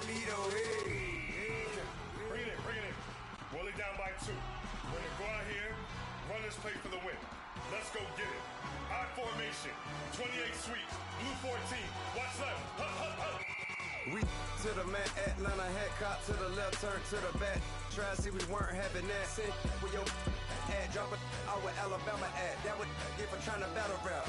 Bring it in. Willie down by 2. We're going to go out here, run this play for the win. Let's go get it. I formation, 28 sweeps, blue 14. Watch left. We to the man, Atlanta head cop to the left, turn to the back. Try to see we weren't having that. Sit with your ad, drop it out with Alabama ad. That would get for trying to battle rap.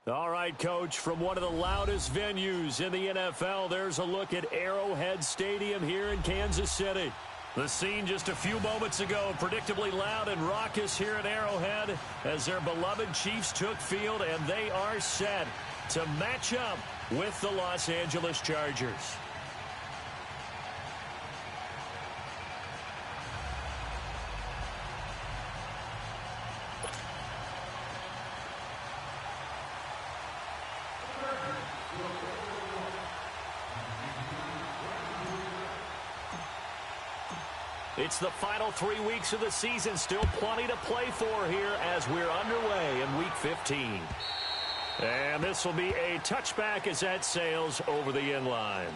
All right, Coach, from one of the loudest venues in the NFL, there's a look at Arrowhead Stadium here in Kansas City. The scene just a few moments ago, predictably loud and raucous here at Arrowhead as their beloved Chiefs took field, and they are set to match up with the Los Angeles Chargers. It's the final 3 weeks of the season. Still plenty to play for here as we're underway in Week 15. And this will be a touchback as that sails over the end line.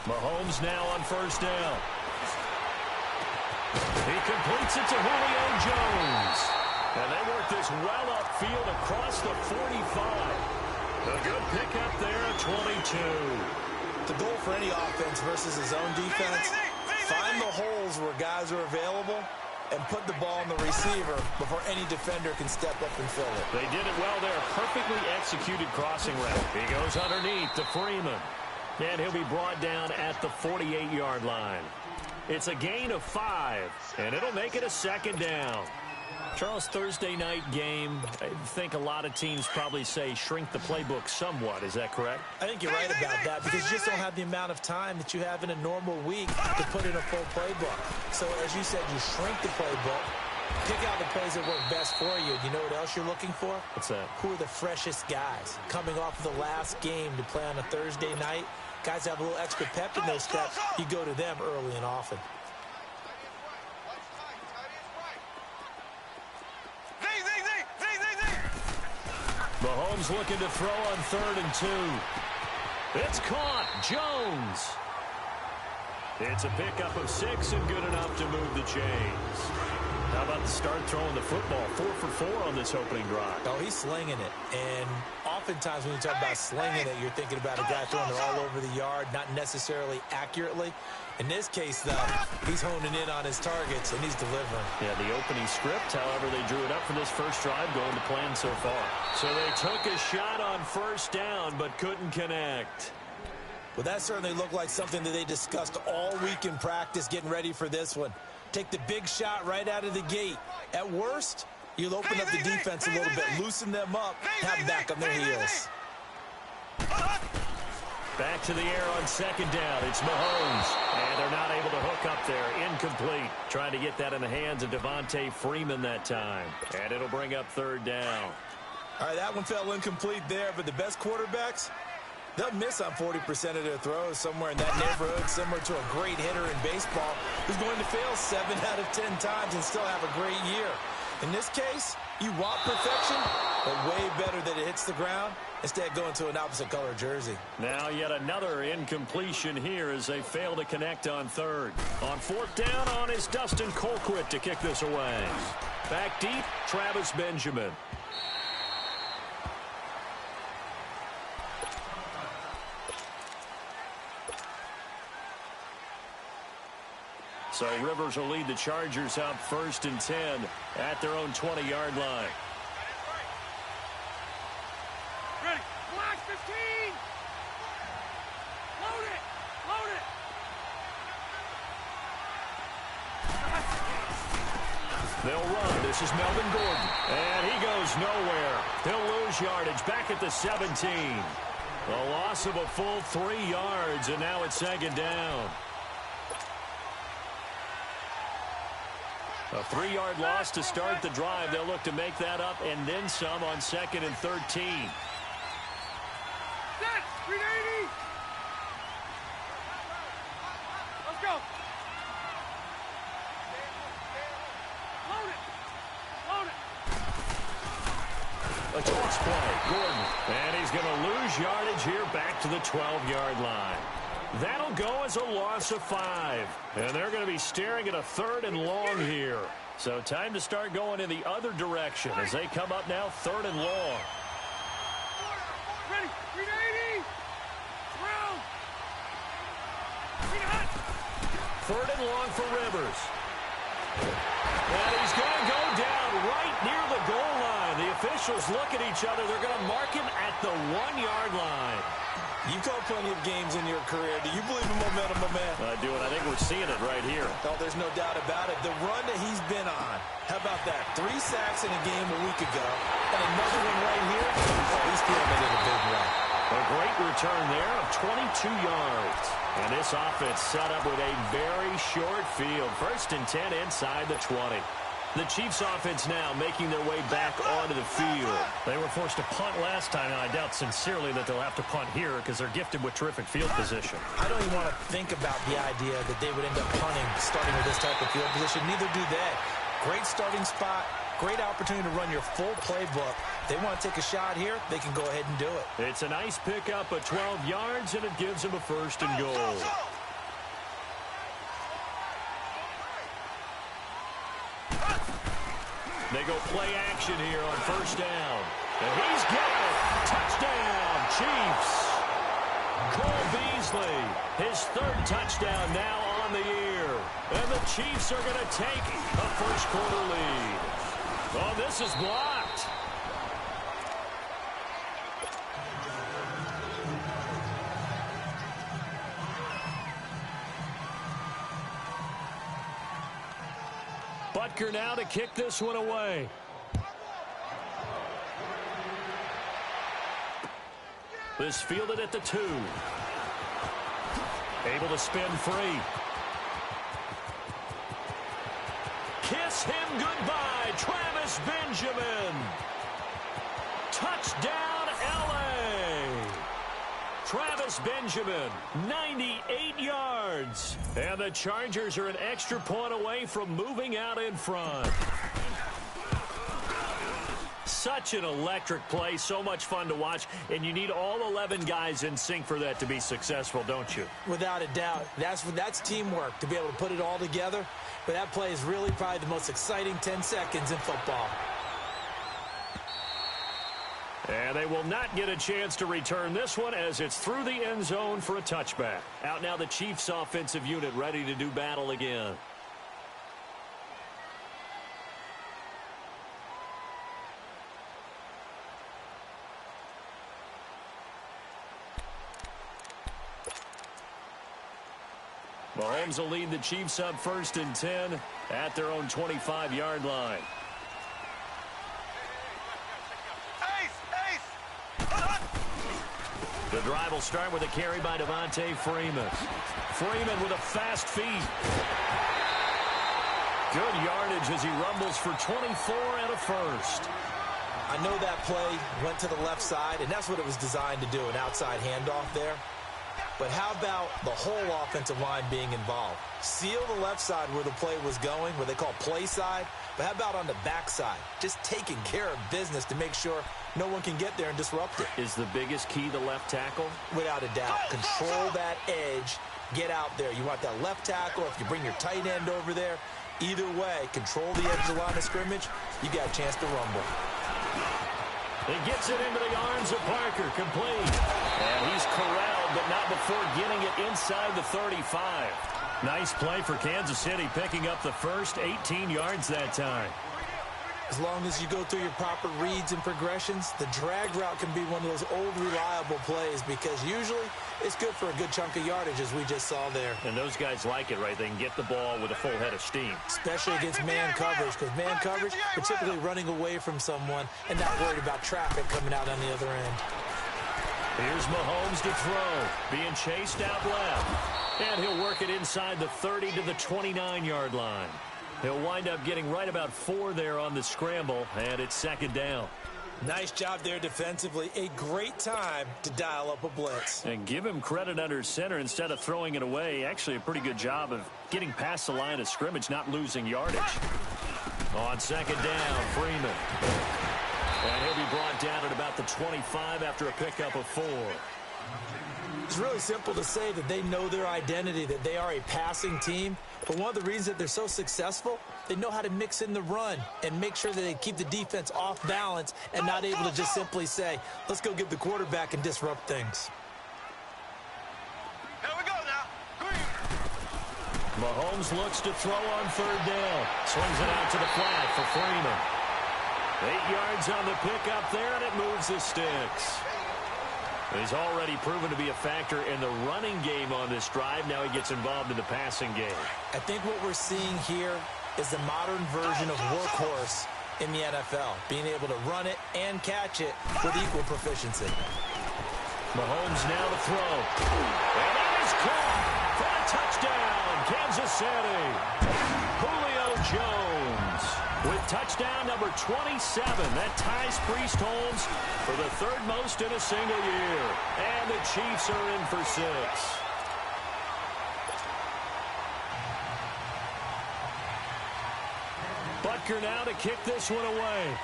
Mahomes now on first down. He completes it to Julio Jones. And they work this well upfield across the 45. A good pickup there at 22. The goal for any offense versus his own defense, find the holes where guys are available and put the ball in the receiver before any defender can step up and fill it. They did it well there. Perfectly executed crossing route. He goes underneath to Freeman. And he'll be brought down at the 48-yard line. It's a gain of 5, and it'll make it a second down. Charles, Thursday night game, I think a lot of teams probably say shrink the playbook somewhat. Is that correct? I think you're right about that because you just don't have the amount of time that you have in a normal week to put in a full playbook. So, as you said, you shrink the playbook, pick out the plays that work best for you. You know what else you're looking for? What's that? Who are the freshest guys coming off of the last game to play on a Thursday night? Guys have a little extra pep in their step. You go to them early and often. Mahomes looking to throw on 3rd and 2. It's caught. Jones. It's a pickup of 6 and good enough to move the chains. How about the start throwing the football? 4 for 4 on this opening drive. Oh, he's slinging it. And oftentimes when you talk about slinging it, you're thinking about a guy throwing it all over the yard, not necessarily accurately. In this case, though, he's honing in on his targets, and he's delivering. Yeah, the opening script, however, they drew it up for this first drive, going to plan so far. So they took a shot on first down, but couldn't connect. Well, that certainly looked like something that they discussed all week in practice, getting ready for this one. Take the big shot right out of the gate. At worst, you'll open up the defense a little bit, loosen them up, have them back on their heels. Back to the air on second down. It's Mahomes. And they're not able to hook up there. Incomplete. Trying to get that in the hands of Devontae Freeman that time. And it'll bring up 3rd down. All right, that one fell incomplete there, but the best quarterbacks, they'll miss on 40% of their throws somewhere in that neighborhood, similar to a great hitter in baseball who's going to fail 7 out of 10 times and still have a great year. In this case, you want perfection, but way better that it hits the ground instead of going to an opposite color jersey. Now yet another incompletion here as they fail to connect on 3rd. On 4th down on is Dustin Colquitt to kick this away. Back deep, Travis Benjamin. So Rivers will lead the Chargers up 1st and 10 at their own 20-yard line. Ready. Flash 15. Load it. Load it. They'll run. This is Melvin Gordon. And he goes nowhere. He'll lose yardage back at the 17. A loss of a full 3 yards, and now it's second down. A 3-yard loss to start the drive. They'll look to make that up and then some on 2nd and 13. Set! 380! Let's go! Load it! Load it! A toss play, Gordon. And he's going to lose yardage here back to the 12-yard line. That'll go as a loss of 5. And they're going to be staring at a 3rd and long here. So time to start going in the other direction as they come up now 3rd and long. Ready! 380! Round! 3rd and long for Rivers. And he's going to go down right near the goal line. The officials look at each other. They're going to mark him at the 1-yard line. You've called plenty of games in your career. Do you believe in momentum, my man? I do, and I think we're seeing it right here. Oh, there's no doubt about it. The run that he's been on. How about that? 3 sacks in a game a week ago. And another one right here. Oh, he's feeling it in a big way. A great return there of 22 yards. And this offense set up with a very short field. 1st and 10 inside the 20. The Chiefs offense now making their way back onto the field. They were forced to punt last time, and I doubt sincerely that they'll have to punt here because they're gifted with terrific field position. I don't even want to think about the idea that they would end up punting starting with this type of field position. Neither do they. Great starting spot, great opportunity to run your full playbook. If they want to take a shot here, they can go ahead and do it. It's a nice pickup of 12 yards, and it gives them a 1st and goal. They go play action here on 1st down. And he's got it. Touchdown, Chiefs. Cole Beasley, his 3rd touchdown now on the year. And the Chiefs are going to take a 1st quarter lead. Oh, this is blocked. Butker now to kick this one away. This fielded at the 2. Able to spin free. Kiss him goodbye, Travis Benjamin. Touchdown, L.A. Travis Benjamin, 98 yards. And the Chargers are an extra point away from moving out in front. Such an electric play, so much fun to watch, and you need all 11 guys in sync for that to be successful, don't you? Without a doubt. That's teamwork, to be able to put it all together. But that play is really probably the most exciting 10 seconds in football. And they will not get a chance to return this one as it's through the end zone for a touchback. Out now the Chiefs offensive unit ready to do battle again. Mahomes will lead the Chiefs up 1st and 10 at their own 25-yard line. The drive will start with a carry by Devontae Freeman. Freeman with a fast feet. Good yardage as he rumbles for 24 and a 1st. I know that play went to the left side, and that's what it was designed to do, an outside handoff there. But how about the whole offensive line being involved? Seal the left side where the play was going, what they call play side. But how about on the back side? Just taking care of business to make sure no one can get there and disrupt it. Is the biggest key the left tackle? Without a doubt. Control that edge. Get out there. You want that left tackle. If you bring your tight end over there, either way, control the edge of the line of scrimmage, you got a chance to rumble. He gets it into the arms of Parker, complete. And he's corralled, but not before getting it inside the 35. Nice play for Kansas City, picking up the first 18 yards that time. As long as you go through your proper reads and progressions, the drag route can be one of those old reliable plays because usually it's good for a good chunk of yardage, as we just saw there. And those guys like it, right? They can get the ball with a full head of steam. Especially against man coverage, because man coverage, we're typically running away from someone and not worried about traffic coming out on the other end. Here's Mahomes to throw, being chased out left. And he'll work it inside the 30 to the 29-yard line. He'll wind up getting right about 4 there on the scramble, and it's second down. Nice job there defensively. A great time to dial up a blitz. And give him credit under center instead of throwing it away. Actually, a pretty good job of getting past the line of scrimmage, not losing yardage. On second down, Freeman. And he'll be brought down at about the 25 after a pickup of 4. It's really simple to say that they know their identity, that they are a passing team. But one of the reasons that they're so successful, they know how to mix in the run and make sure that they keep the defense off balance and not able to just simply say, let's go get the quarterback and disrupt things. Here we go now. Green. Mahomes looks to throw on third down. Swings it out to the flat for Freeman. 8 yards on the pickup there, and it moves the sticks. He's already proven to be a factor in the running game on this drive. Now he gets involved in the passing game. I think what we're seeing here is the modern version of workhorse in the NFL, being able to run it and catch it with equal proficiency. Mahomes now to throw. And that is caught for a touchdown, Kansas City. Julio Jones with touchdown number 27. That ties Priest Holmes for the 3rd most in a single year. And the Chiefs are in for 6. Butker now to kick this one away.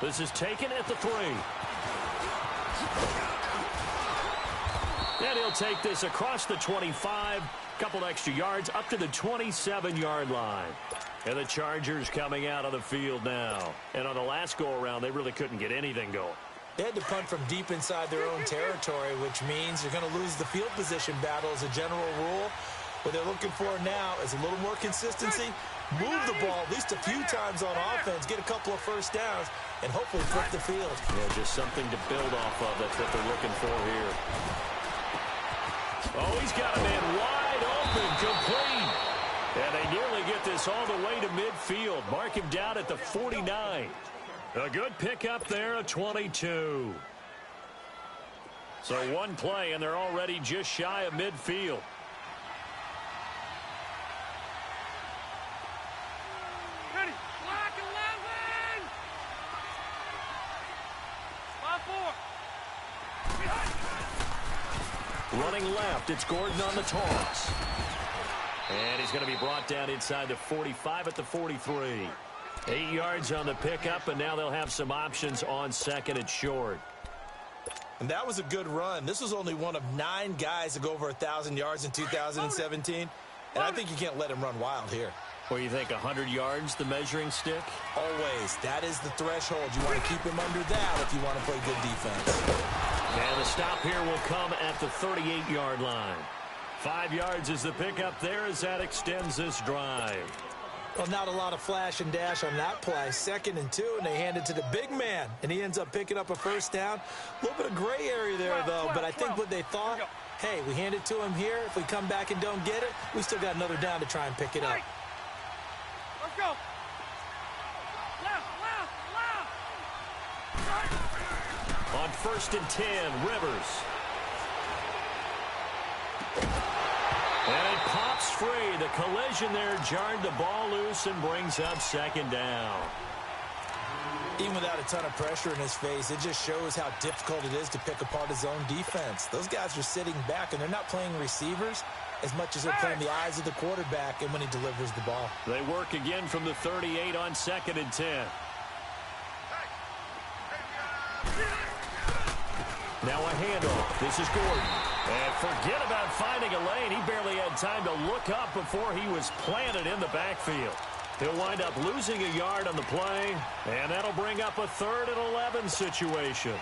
This is taken at the 3. And he'll take this across the 25. Couple extra yards up to the 27-yard line. And the Chargers coming out of the field now. And on the last go-around, they really couldn't get anything going. They had to punt from deep inside their own territory, which means you're going to lose the field position battle as a general rule. What they're looking for now is a little more consistency, move the ball at least a few times on offense, get a couple of first downs, and hopefully flip the field. Yeah, just something to build off of. That's what they're looking for here. Oh, he's got a man wide open, complete. And they nearly get this all the way to midfield. Mark him down at the 49. A good pickup there, a 22. So one play, and they're already just shy of midfield. Ready. Black 11. Spot 4. Running left, it's Gordon on the toss. And he's going to be brought down inside the 45 at the 43. 8 yards on the pickup, and now they'll have some options on second and short. And that was a good run. This was only one of 9 guys to go over 1,000 yards in 2017. And I think you can't let him run wild here. What do you think, 100 yards, the measuring stick? Always. That is the threshold. You want to keep him under that if you want to play good defense. And the stop here will come at the 38-yard line. 5 yards is the pickup there as that extends this drive. Well, not a lot of flash and dash on that play. 2nd and 2, and they hand it to the big man. And he ends up picking up a first down. A little bit of gray area there, though. But I think what they thought, hey, we hand it to him here. If we come back and don't get it, we still got another down to try and pick it up. Let's go. Left. On 1st and 10, Rivers. And it pops free. The collision there jarred the ball loose and brings up 2nd down. Even without a ton of pressure in his face, it just shows how difficult it is to pick apart his own defense. Those guys are sitting back, and they're not playing receivers as much as they're playing the eyes of the quarterback and when he delivers the ball. They work again from the 38 on 2nd and 10. Now a handoff. This is Gordon. And forget about finding a lane. He barely had time to look up before he was planted in the backfield. He'll wind up losing a yard on the play, and that'll bring up a 3rd and 11 situation.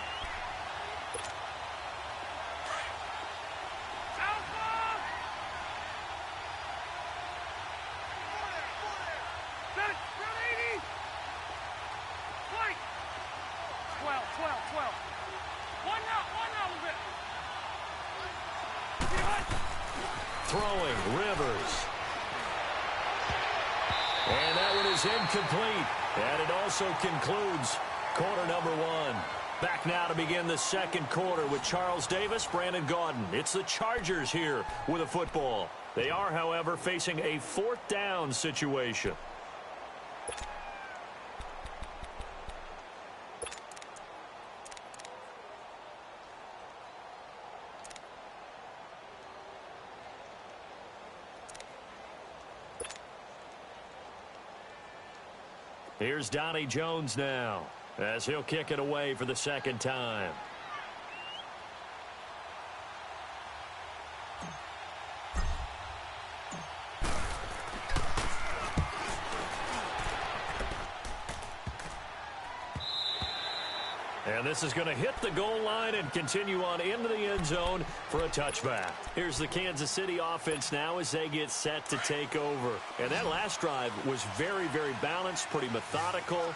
Throwing, Rivers. And that one is incomplete. And it also concludes quarter number one. Back now to begin the second quarter with Charles Davis, Brandon Gaudin. It's the Chargers here with a football. They are, however, facing a fourth down situation. Here's Donnie Jones now, as he'll kick it away for the second time. And this is going to hit the goal line and continue on into the end zone for a touchback. Here's the Kansas City offense now as they get set to take over. And that last drive was very, very balanced, pretty methodical.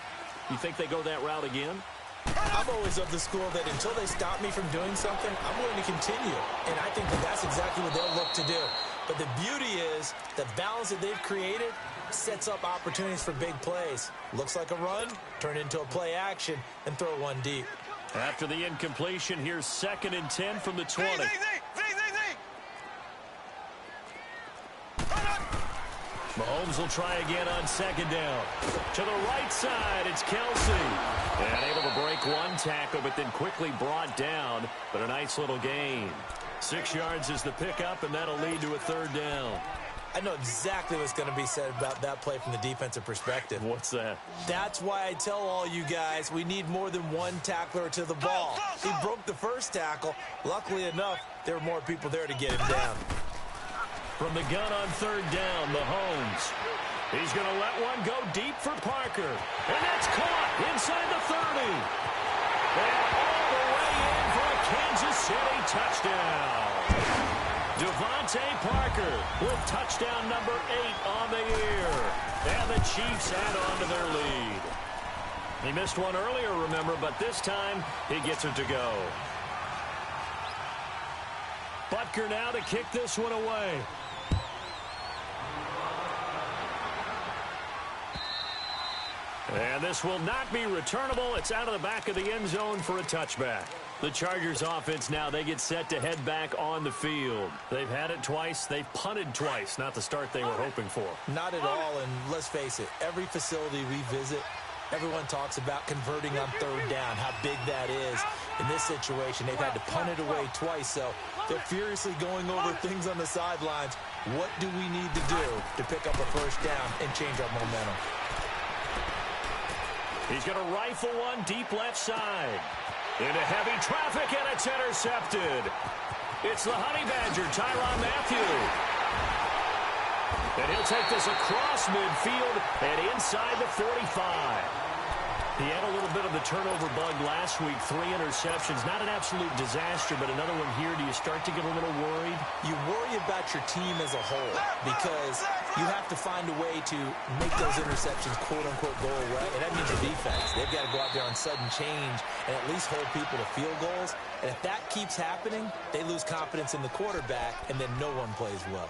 You think they go that route again? I'm always of the school that until they stop me from doing something, I'm going to continue. And I think that that's exactly what they'll look to do. But the beauty is the balance that they've created sets up opportunities for big plays. Looks like a run, turn into a play action, and throw one deep. After the incompletion, here's 2nd and 10 from the 20. Mahomes will try again on 2nd down. To the right side, it's Kelsey. And able to break one tackle, but then quickly brought down. But a nice little gain. 6 yards is the pickup, and that'll lead to a 3rd down. I know exactly what's going to be said about that play from the defensive perspective. What's that? That's why I tell all you guys we need more than one tackler to the ball. He broke the first tackle. Luckily enough, there were more people there to get him down. From the gun on 3rd down, Mahomes. He's going to let one go deep for Parker. And that's caught inside the 30. And all the way in for a Kansas City touchdown. Devontae Parker with touchdown number 8 on the year. And the Chiefs add on to their lead. He missed one earlier, remember, but this time he gets it to go. Butker now to kick this one away. And this will not be returnable. It's out of the back of the end zone for a touchback. The Chargers offense now, they get set to head back on the field. They've had it twice. They've punted twice. Not the start they were hoping for. Not at all, and let's face it, every facility we visit, everyone talks about converting on 3rd down, how big that is. In this situation, they've had to punt it away twice, so they're furiously going over things on the sidelines. What do we need to do to pick up a 1st down and change our momentum? He's going to rifle one deep left side. Into heavy traffic, and it's intercepted. It's the Honey Badger, Tyrann Mathieu. And he'll take this across midfield and inside the 45. He had a little bit of the turnover bug last week. 3 interceptions. Not an absolute disaster, but another one here. Do you start to get a little worried? You worry about your team as a whole because you have to find a way to make those interceptions quote-unquote go away. And that means your defense. They've got to go out there on sudden change and at least hold people to field goals. And if that keeps happening, they lose confidence in the quarterback, and then no one plays well.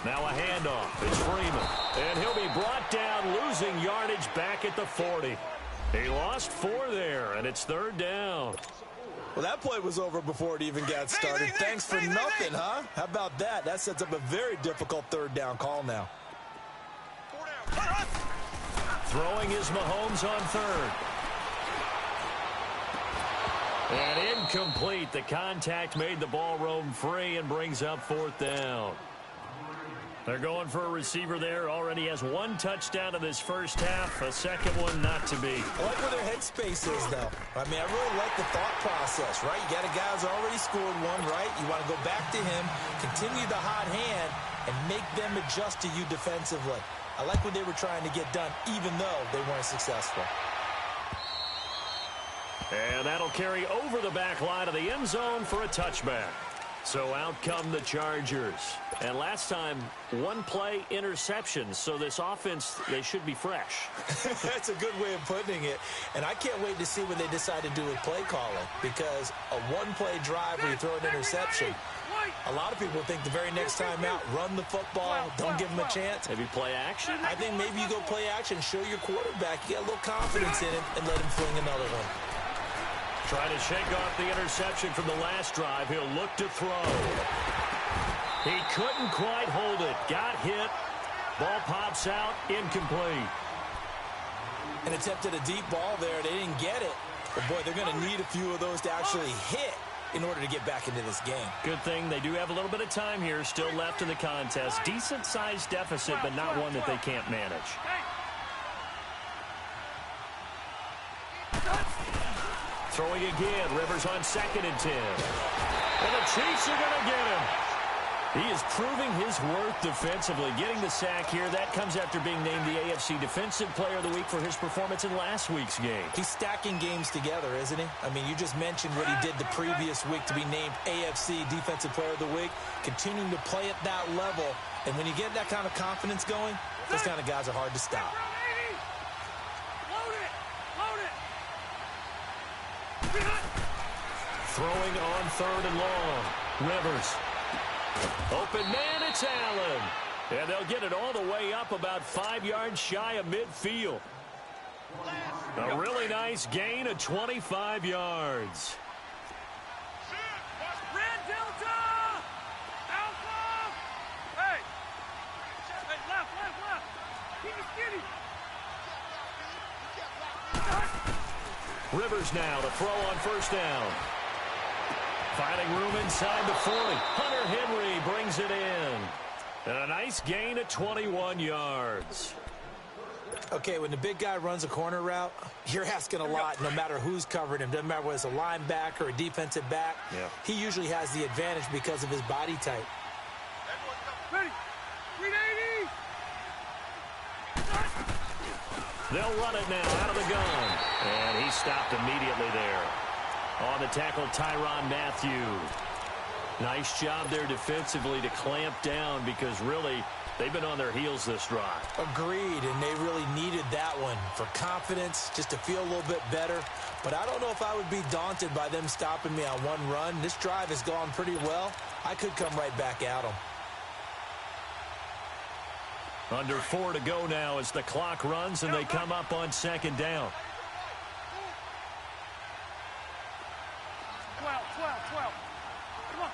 Now a handoff. It's Freeman. And he'll be brought down, losing yardage back at the 40. He lost 4 there, and it's 3rd down. Well, that play was over before it even got started. Thanks for nothing, huh? How about that? That sets up a very difficult 3rd down call now. Throwing is Mahomes on 3rd. And incomplete. The contact made the ball roam free and brings up 4th down. They're going for a receiver there. Already has 1 touchdown in this first half. A second one not to be. I like where their headspace is, though. I mean, I really like the thought process, right? You got a guy who's already scored one, right? You want to go back to him, continue the hot hand, and make them adjust to you defensively. I like what they were trying to get done, even though they weren't successful. And that'll carry over the back line of the end zone for a touchback. So out come the Chargers. And last time, one play interception. So this offense, they should be fresh. That's a good way of putting it. And I can't wait to see what they decide to do with play calling. Because a one-play drive where you throw an interception, a lot of people think the very next time out, run the football, don't give them a chance. Maybe play action? I think maybe you go play action, show your quarterback, you get a little confidence in him, and let him fling another one. Trying to shake off the interception from the last drive. He'll look to throw. He couldn't quite hold it. Got hit. Ball pops out. Incomplete. And attempted a deep ball there. They didn't get it. But, boy, they're going to need a few of those to actually hit in order to get back into this game. Good thing they do have a little bit of time here still left in the contest. Decent-sized deficit, but not one that they can't manage. Throwing again. Rivers on 2nd and 10. And the Chiefs are going to get him. He is proving his worth defensively. Getting the sack here, that comes after being named the AFC Defensive Player of the Week for his performance in last week's game. He's stacking games together, isn't he? I mean, you just mentioned what he did the previous week to be named AFC Defensive Player of the Week, continuing to play at that level. And when you get that kind of confidence going, those kind of guys are hard to stop. Throwing on 3rd and long. Rivers. Open man, it's Allen. And they'll get it all the way up about 5 yards shy of midfield. A really nice gain of 25 yards. Red Delta! Alpha! Hey! Hey, left. Keep it skinny. Rivers now to throw on 1st down. Finding room inside the 40. Hunter Henry brings it in. And a nice gain of 21 yards. Okay, when the big guy runs a corner route, you're asking a lot no matter who's covering him. Doesn't matter whether it's a linebacker or a defensive back. Yeah. He usually has the advantage because of his body type. Ready. 380. They'll run it now out of the gun. And he stopped immediately there. On the tackle, Tyrann Mathieu. Nice job there defensively to clamp down because really they've been on their heels this drive. Agreed, and they really needed that one for confidence, just to feel a little bit better. But I don't know if I would be daunted by them stopping me on one run. This drive has gone pretty well. I could come right back at them. Under 4 to go now as the clock runs and they come up on 2nd down. 12. Come on.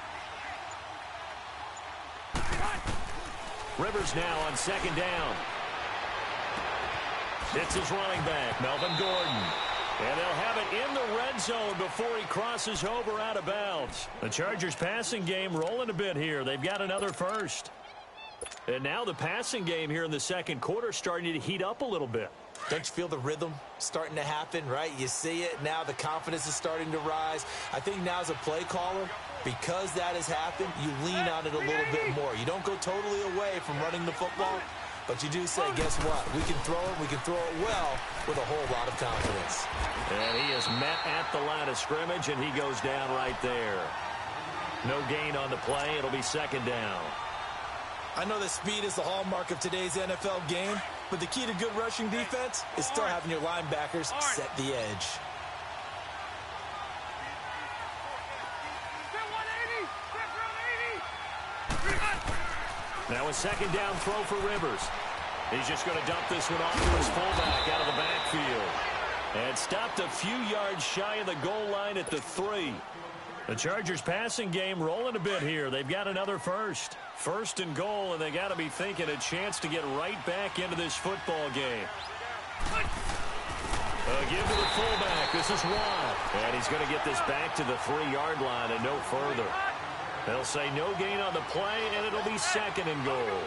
Rivers now on 2nd down. It's his running back, Melvin Gordon. And they'll have it in the red zone before he crosses over out of bounds. The Chargers passing game rolling a bit here. They've got another first. And now the passing game here in the 2nd quarter starting to heat up a little bit. Don't you feel the rhythm starting to happen, right? You see it now. The confidence is starting to rise. I think now as a play caller, because that has happened, you lean on it a little bit more. You don't go totally away from running the football, but you do say, guess what? We can throw it. We can throw it well with a whole lot of confidence. And he is met at the line of scrimmage, and he goes down right there. No gain on the play. It'll be 2nd down. I know that speed is the hallmark of today's NFL game, but the key to good rushing defense is still having your linebackers set the edge. Now a 2nd down throw for Rivers. He's just going to dump this one off to his fullback out of the backfield. And stopped a few yards shy of the goal line at the 3. The Chargers passing game rolling a bit here. They've got another first. 1st and goal, and they got to be thinking a chance to get right back into this football game. Give to the fullback. This is Watt. And he's going to get this back to the 3-yard line and no further. They'll say no gain on the play, and it'll be 2nd and goal.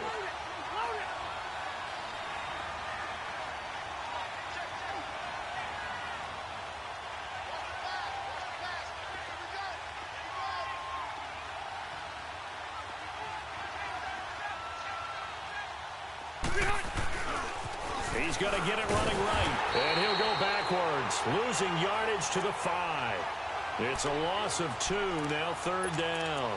He's going to get it running right, and he'll go backwards, losing yardage to the 5. It's a loss of 2, now 3rd down.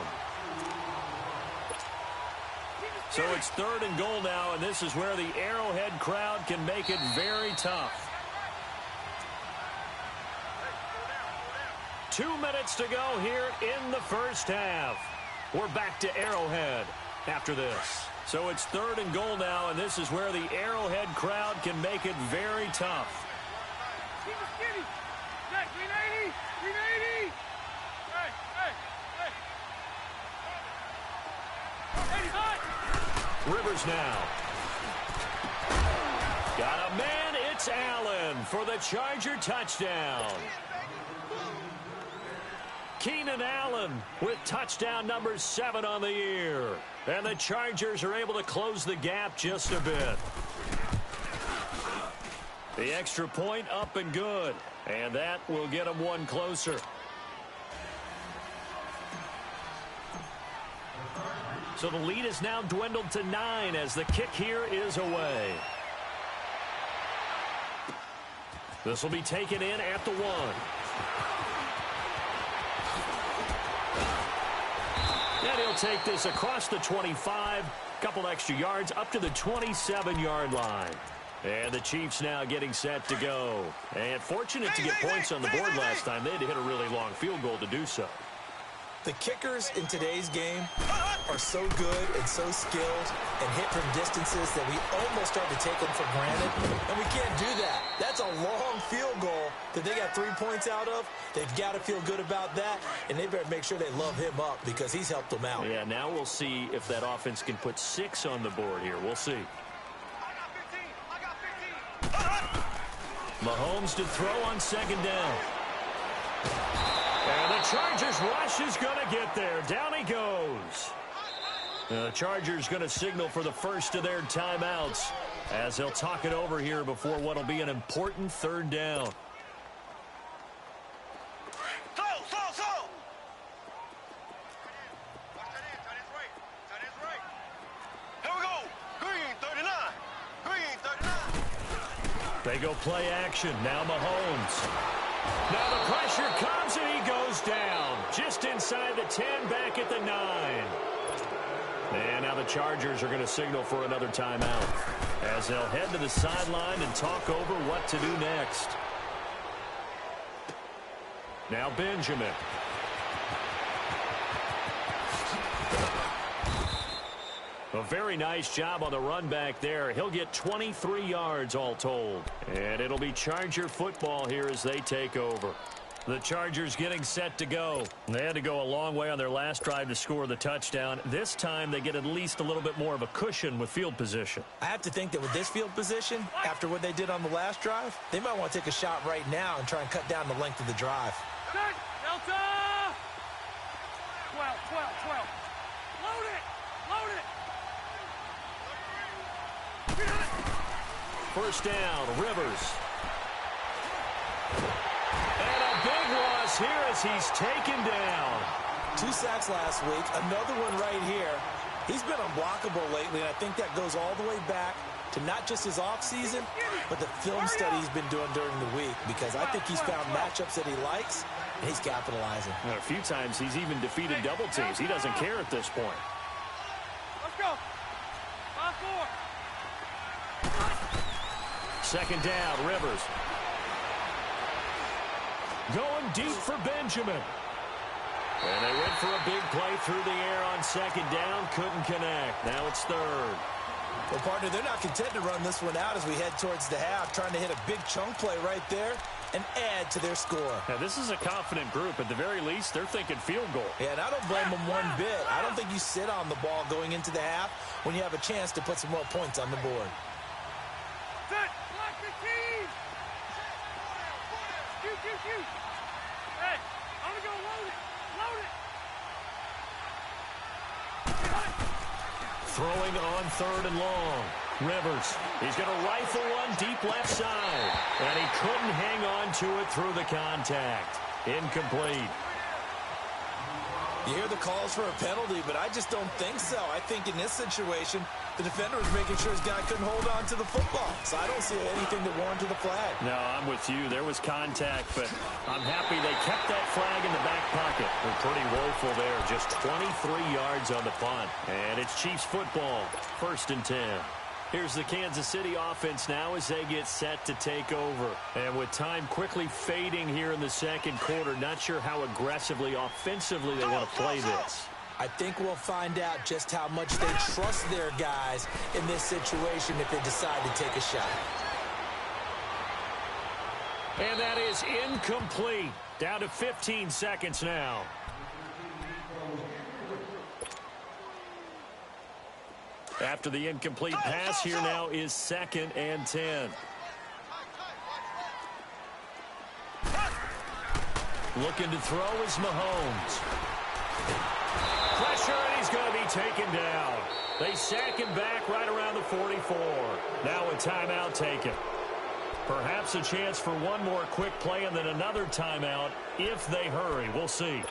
So it's 3rd and goal now, and this is where the Arrowhead crowd can make it very tough. 2 minutes to go here in the first half. We're back to Arrowhead after this. So it's 3rd and goal now, and this is where the Arrowhead crowd can make it very tough. Rivers now. Got a man, it's Allen for the Charger touchdown. Keenan Allen with touchdown number 7 on the year. And the Chargers are able to close the gap just a bit. The extra point up and good. And that will get them one closer. So the lead is now dwindled to 9 as the kick here is away. This will be taken in at the 1. And he'll take this across the 25, couple extra yards up to the 27-yard line. And the Chiefs now getting set to go. And fortunate to get points on the board last time. They had to hit a really long field goal to do so. The kickers in today's game are so good and so skilled and hit from distances that we almost start to take them for granted. And we can't do that. That's a long field goal that they got 3 points out of. They've got to feel good about that, and they better make sure they love him up because he's helped them out. Yeah, now we'll see if that offense can put 6 on the board here. We'll see. Mahomes to throw on 2nd down. And the Chargers rush is going to get there. Down he goes. The Chargers going to signal for the first of their timeouts as they'll talk it over here before what will be an important 3rd down. They go play action. Now Mahomes. Now the pressure comes and he goes down. Just inside the 10, back at the 9. And now the Chargers are going to signal for another timeout as they'll head to the sideline and talk over what to do next. Now Benjamin. A very nice job on the run back there. He'll get 23 yards all told. And it'll be Charger football here as they take over. The Chargers getting set to go. They had to go a long way on their last drive to score the touchdown. This time they get at least a little bit more of a cushion with field position. I have to think that with this field position, after what they did on the last drive, they might want to take a shot right now and try and cut down the length of the drive. Delta! 12. Load it! First down, Rivers. And a big loss here as he's taken down. 2 sacks last week, another one right here. He's been unblockable lately, and I think that goes all the way back to not just his offseason, but the film study he's been doing during the week, because I think he's found matchups that he likes, and he's capitalizing. A few times he's even defeated double teams. He doesn't care at this point. Let's go. 5-4. 2nd down, Rivers. Going deep for Benjamin. And they went for a big play through the air on 2nd down. Couldn't connect. Now it's 3rd. Well, partner, they're not content to run this one out as we head towards the half, trying to hit a big chunk play right there and add to their score. Now, this is a confident group. At the very least, they're thinking field goal. Yeah, and I don't blame them one bit. I don't think you sit on the ball going into the half when you have a chance to put some more points on the board. Set! Block the team! Shoot! Hey, I'm going to go load it! Throwing on 3rd and long. Rivers, he's going to rifle one deep left side. And he couldn't hang on to it through the contact. Incomplete. You hear the calls for a penalty, but I just don't think so. I think in this situation, the defender was making sure his guy couldn't hold on to the football. So I don't see anything that warranted the flag. No, I'm with you. There was contact, but I'm happy they kept that flag in the back pocket. They're pretty woeful there. Just 23 yards on the punt. And it's Chiefs football, 1st and 10. Here's the Kansas City offense now as they get set to take over. And with time quickly fading here in the second quarter, not sure how aggressively, offensively they want to play this. I think we'll find out just how much they trust their guys in this situation if they decide to take a shot. And that is incomplete. Down to 15 seconds now. After the incomplete pass, here now is 2nd and 10. Looking to throw is Mahomes. Pressure, and he's going to be taken down. They sack him back right around the 44. Now a timeout taken. Perhaps a chance for one more quick play and then another timeout if they hurry. We'll see.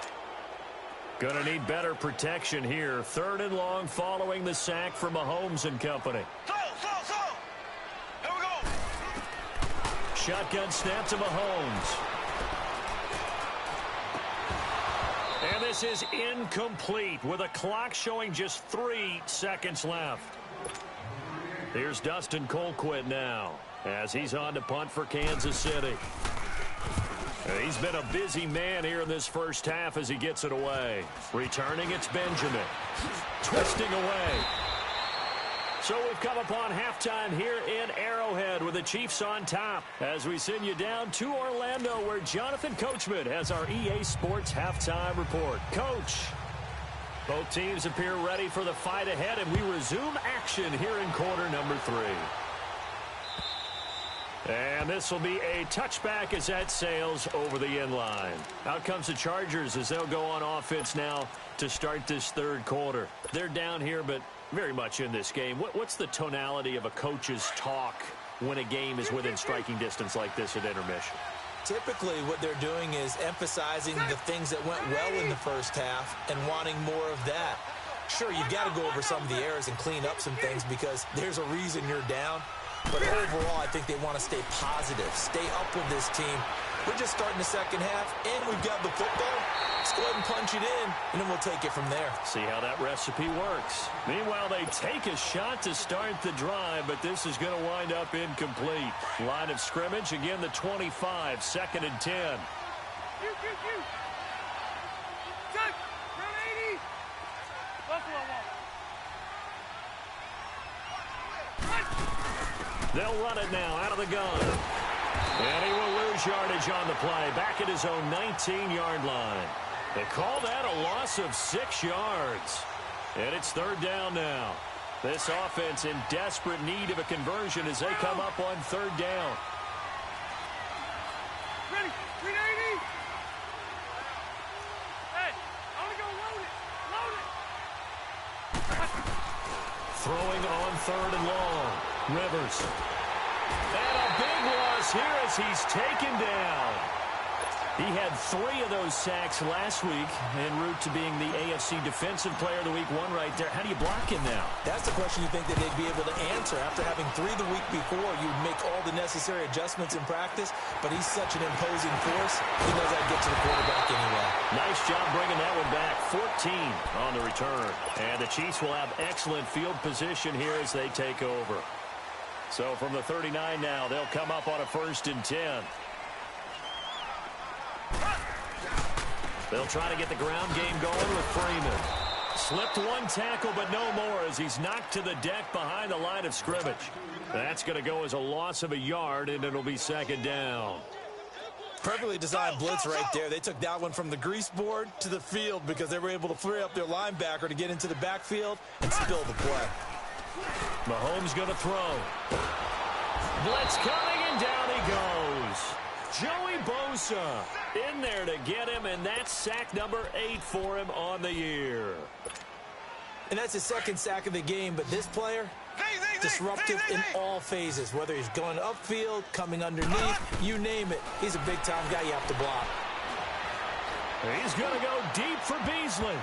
Going to need better protection here. 3rd and long following the sack from Mahomes and company. Here we go. Shotgun snap to Mahomes. And this is incomplete with a clock showing just 3 seconds left. Here's Dustin Colquitt now as he's on to punt for Kansas City. He's been a busy man here in this first half as he gets it away. Returning, it's Benjamin. Twisting away. So we've come upon halftime here in Arrowhead with the Chiefs on top as we send you down to Orlando where Jonathan Coachman has our EA Sports halftime report. Coach, both teams appear ready for the fight ahead, and we resume action here in quarter number 3. And this will be a touchback as that sails over the end line. Out comes the Chargers as they'll go on offense now to start this 3rd quarter. They're down here, but very much in this game. What's the tonality of a coach's talk when a game is within striking distance like this at intermission? Typically, what they're doing is emphasizing the things that went well in the first half and wanting more of that. Sure, you've got to go over some of the errors and clean up some things because there's a reason you're down. But overall, I think they want to stay positive, stay up with this team. We're just starting the second half, and we've got the football. Let's go ahead and punch it in, and then we'll take it from there. See how that recipe works. Meanwhile, they take a shot to start the drive, but this is going to wind up incomplete. Line of scrimmage, again, the 25, 2nd and 10. Check. Round 80. Buffalo wall. They'll run it now out of the gun. And he will lose yardage on the play. Back at his own 19-yard line. They call that a loss of 6 yards. And it's 3rd down now. This offense in desperate need of a conversion as they come up on 3rd down. Ready. 380. Hey, I want to go load it. Load it. Throwing on 3rd and long. Rivers. And a big loss here as he's taken down. He had 3 of those sacks last week en route to being the AFC Defensive Player of the Week 1 right there. How do you block him now? That's the question you think that they'd be able to answer. After having 3 the week before, you'd make all the necessary adjustments in practice, but he's such an imposing force, he knows how to get to the quarterback anyway. Nice job bringing that one back. 14 on the return. And the Chiefs will have excellent field position here as they take over. So from the 39 now, they'll come up on a 1st and 10. They'll try to get the ground game going with Freeman. Slipped one tackle, but no more as he's knocked to the deck behind the line of scrimmage. That's going to go as a loss of a yard, and it'll be 2nd down. Perfectly designed blitz right there. They took that one from the grease board to the field because they were able to free up their linebacker to get into the backfield and spill the play. Mahomes going to throw. Blitz coming, and down he goes. Joey Bosa in there to get him, and that's sack number 8 for him on the year. And that's his 2nd sack of the game, but this player, disruptive in all phases, whether he's going upfield, coming underneath, you name it. He's a big-time guy you have to block. He's going to go deep for Beasley.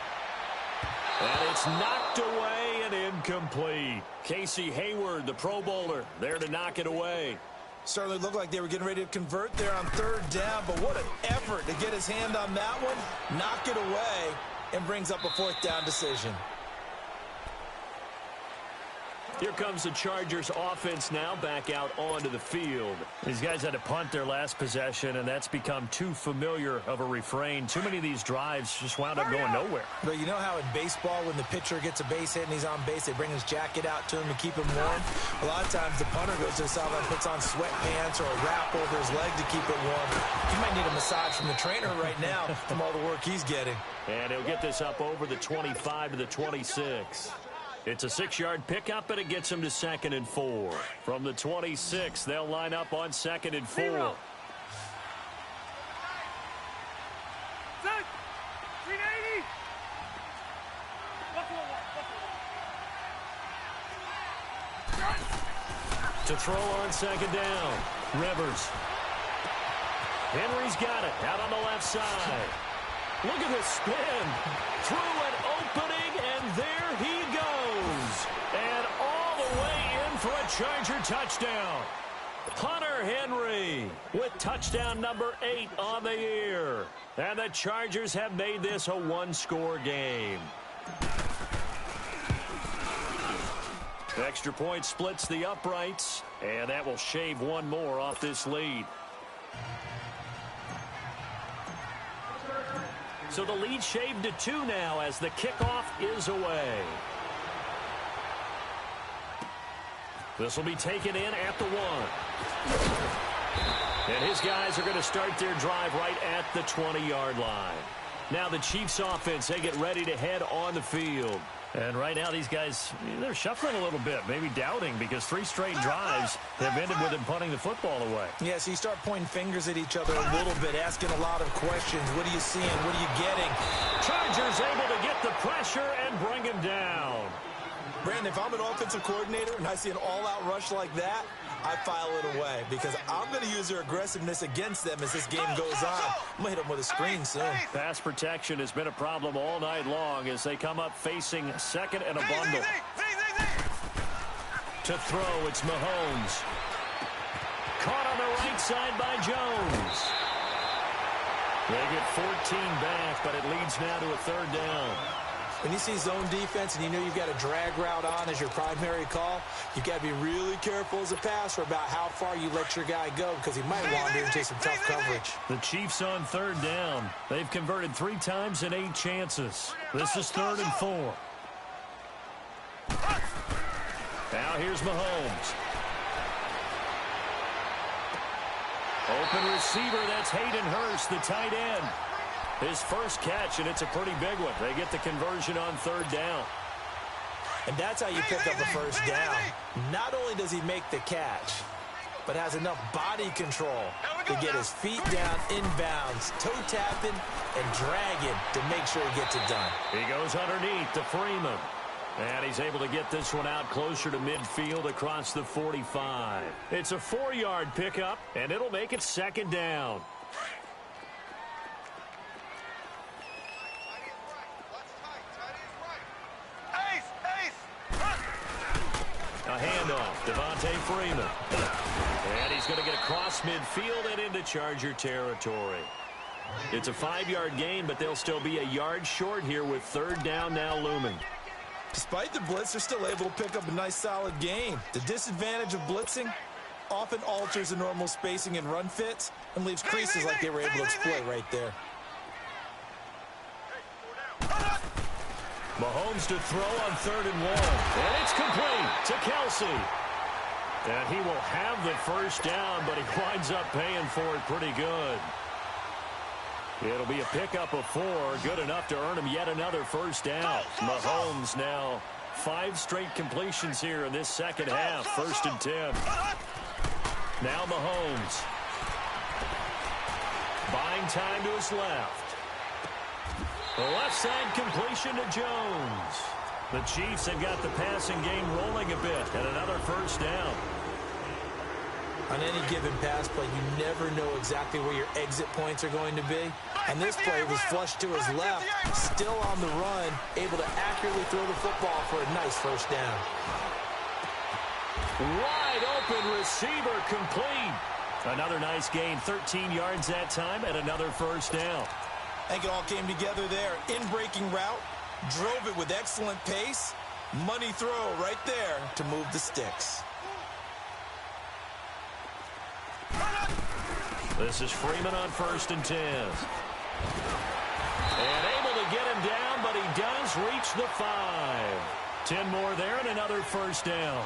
And it's knocked away and incomplete. Casey Hayward, the Pro Bowler, there to knock it away. Certainly looked like they were getting ready to convert there on third down, but what an effort to get his hand on that one, knock it away, and brings up a fourth down decision. Here comes the Chargers offense now back out onto the field. These guys had to punt their last possession, and that's become too familiar of a refrain. Too many of these drives just wound up going nowhere. But you know how in baseball, when the pitcher gets a base hit and he's on base, they bring his jacket out to him to keep him warm? A lot of times the punter goes to the sideline, puts on sweatpants or a wrap over his leg to keep it warm. He might need a massage from the trainer right now from all the work he's getting. And he'll get this up over the 25 to the 26. It's a 6-yard pickup, and it them to 2nd and 4. From the 26, they'll line up on 2nd and 4. Zero. Set. 380. To throw on 2nd down. Rivers. Henry's got it out on the left side. Look at this spin. Through an opening, and there he goes. And all the way in for a Charger touchdown. Hunter Henry with touchdown number 8 on the year. And the Chargers have made this a one-score game. Extra point splits the uprights, and that will shave one more off this lead. So the lead shaved to 2 now as the kickoff is away. This will be taken in at the 1. And his guys are going to start their drive right at the 20-yard line. Now the Chiefs offense, they get ready to head on the field. And right now these guys, they're shuffling a little bit, maybe doubting, because 3 straight drives have ended with them punting the football away. Yeah, so you start pointing fingers at each other a little bit, asking a lot of questions. What are you seeing? What are you getting? Chargers able to get the pressure and bring him down. Brandon, if I'm an offensive coordinator and I see an all-out rush like that, I file it away because I'm going to use their aggressiveness against them as this game goes on. I'm going to hit them with a screen soon. Pass protection has been a problem all night long as they come up facing 2nd and a bundle. To throw, it's Mahomes. Caught on the right side by Jones. They get 14 back, but it leads now to a 3rd down. When you see zone defense and you know you've got a drag route on as your primary call, you've got to be really careful as a passer about how far you let your guy go because he might wander into some tough coverage. The Chiefs on 3rd down. They've converted 3 times in 8 chances. This is 3rd and 4. Now here's Mahomes. Open receiver, that's Hayden Hurst, the tight end. His first catch, and it's a pretty big one. They get the conversion on 3rd down. And that's how you pick up a first down. Not only does he make the catch, but has enough body control to get his feet down inbounds, toe tapping and dragging to make sure he gets it done. He goes underneath to Freeman. And he's able to get this one out closer to midfield across the 45. It's a 4-yard pickup, and it'll make it 2nd down. A handoff, Devontae Freeman. And he's going to get across midfield and into Charger territory. It's a 5-yard gain, but they'll still be a yard short here with 3rd down now looming. Despite the blitz, they're still able to pick up a nice, solid gain. The disadvantage of blitzing often alters the normal spacing and run fits and leaves creases like they were able to exploit right there. Mahomes to throw on 3rd and 1. And it's complete to Kelsey. And he will have the first down, but he winds up paying for it pretty good. It'll be a pickup of 4, good enough to earn him yet another first down. Mahomes now 5 straight completions here in this second half. 1st and 10. Now Mahomes. Buying time to his left. The left side completion to Jones. The Chiefs have got the passing game rolling a bit, and another first down. On any given pass play, you never know exactly where your exit points are going to be. And this play was flushed to his left, still on the run, able to accurately throw the football for a nice first down. Wide open receiver complete. Another nice gain, 13 yards that time, and another first down. I think it all came together there. In-breaking route, drove it with excellent pace. Money throw right there to move the sticks. This is Freeman on 1st and 10. And able to get him down, but he does reach the 5. 10 more there and another first down.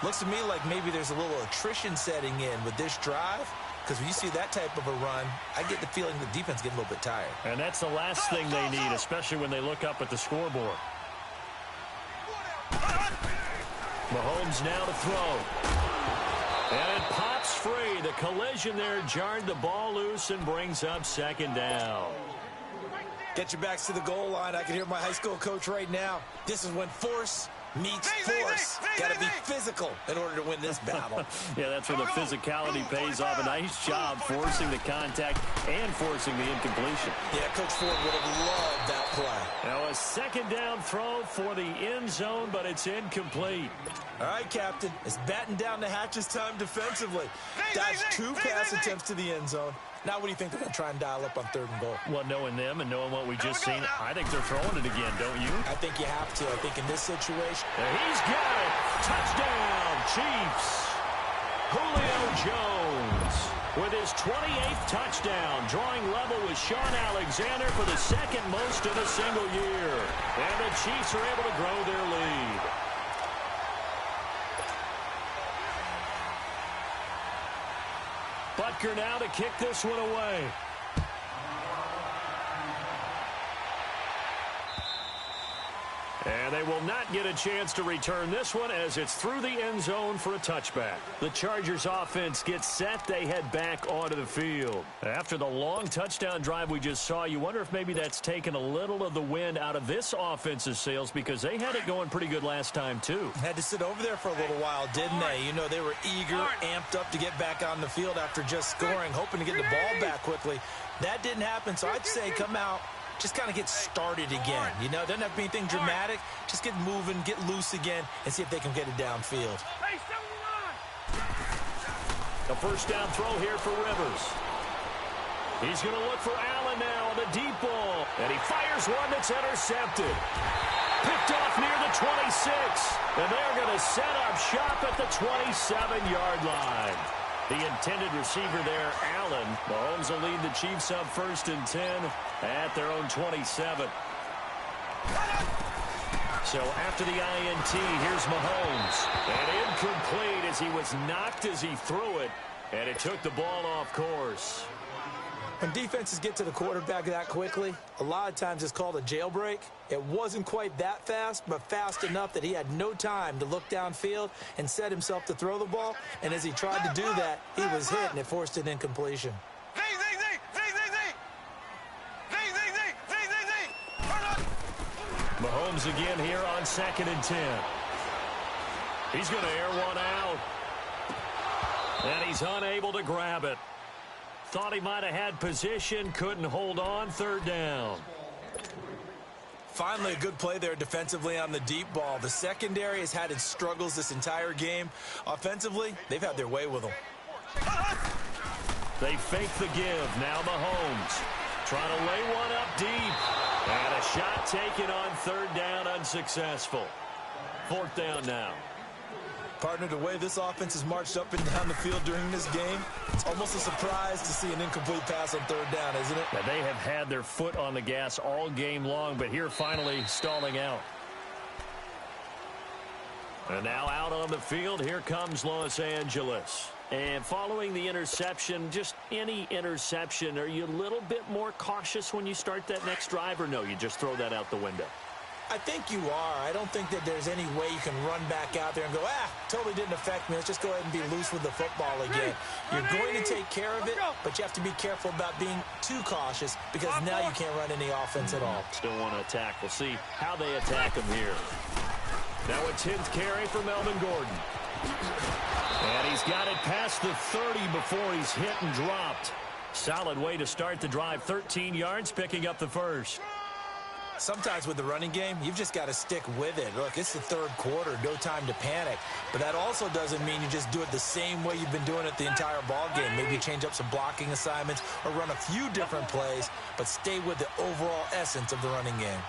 Looks to me like maybe there's a little attrition setting in with this drive, because when you see that type of a run, I get the feeling the defense getting a little bit tired. And that's the last thing they need, especially when they look up at the scoreboard. Mahomes now to throw. And it pops free. The collision there jarred the ball loose and brings up 2nd down. Get your backs to the goal line. I can hear my high school coach right now. This is when force meets force. Got to be physical in order to win this battle. Yeah, that's where the physicality pays off. A nice job forcing the contact and forcing the incompletion. Yeah, Coach Ford would have loved that play. Now a 2nd down throw for the end zone, but it's incomplete. All right, Captain. It's batten down the hatches time defensively. Dodged 2 pass attempts to the end zone. Now what do you think they're going to try and dial up on 3rd and goal? Well, knowing them and knowing what we just seen, I think they're throwing it again, don't you? I think you have to. I think in this situation. He's got it. Touchdown, Chiefs. Julio Jones with his 28th touchdown, drawing level with Sean Alexander for the 2nd most in a single year. And the Chiefs are able to grow their lead. Butker now to kick this one away. And they will not get a chance to return this one as it's through the end zone for a touchback. The Chargers offense gets set. They head back onto the field. After the long touchdown drive we just saw, you wonder if maybe that's taken a little of the wind out of this offense's sails because they had it going pretty good last time too. Had to sit over there for a little while, didn't they? You know, they were eager, amped up to get back on the field after just scoring, hoping to get the ball back quickly. That didn't happen, so I'd say come out, just kind of get started again. You know, it doesn't have to be anything dramatic. Just get moving, get loose again, and see if they can get it downfield. The first down throw here for Rivers. He's going to look for Allen now on the deep ball. And he fires one that's intercepted. Picked off near the 26. And they're going to set up shop at the 27-yard line. The intended receiver there, Allen. Mahomes will lead the Chiefs up 1st and 10 at their own 27. So after the INT, here's Mahomes. And incomplete as he was knocked as he threw it. And it took the ball off course. When defenses get to the quarterback that quickly, a lot of times it's called a jailbreak. It wasn't quite that fast, but fast enough that he had no time to look downfield and set himself to throw the ball. And as he tried to do that, he was hit, and it forced an incompletion. Mahomes again here on 2nd and 10. He's going to air one out. And he's unable to grab it. Thought he might have had position, couldn't hold on, 3rd down. Finally, a good play there defensively on the deep ball. The secondary has had its struggles this entire game. Offensively, they've had their way with them. They fake the give. Now Mahomes trying to lay one up deep. And a shot taken on 3rd down, unsuccessful. 4th down now. Partner, the way this offense has marched up and down the field during this game, it's almost a surprise to see an incomplete pass on 3rd down, isn't it? Now, they have had their foot on the gas all game long, but here finally stalling out. And now out on the field, here comes Los Angeles. And following the interception, just any interception, are you a little bit more cautious when you start that next drive, or no, you just throw that out the window? I think you are. I don't think that there's any way you can run back out there and go, totally didn't affect me. Let's just go ahead and be loose with the football again. You're going to take care of it, but you have to be careful about being too cautious because now you can't run any offense at all. Still want to attack. We'll see how they attack him here. Now a 10th carry for Melvin Gordon. And he's got it past the 30 before he's hit and dropped. Solid way to start the drive. 13 yards, picking up the first. Sometimes with the running game, you've just got to stick with it. Look, it's the third quarter, no time to panic. But that also doesn't mean you just do it the same way you've been doing it the entire ball game. Maybe change up some blocking assignments or run a few different plays, but stay with the overall essence of the running game.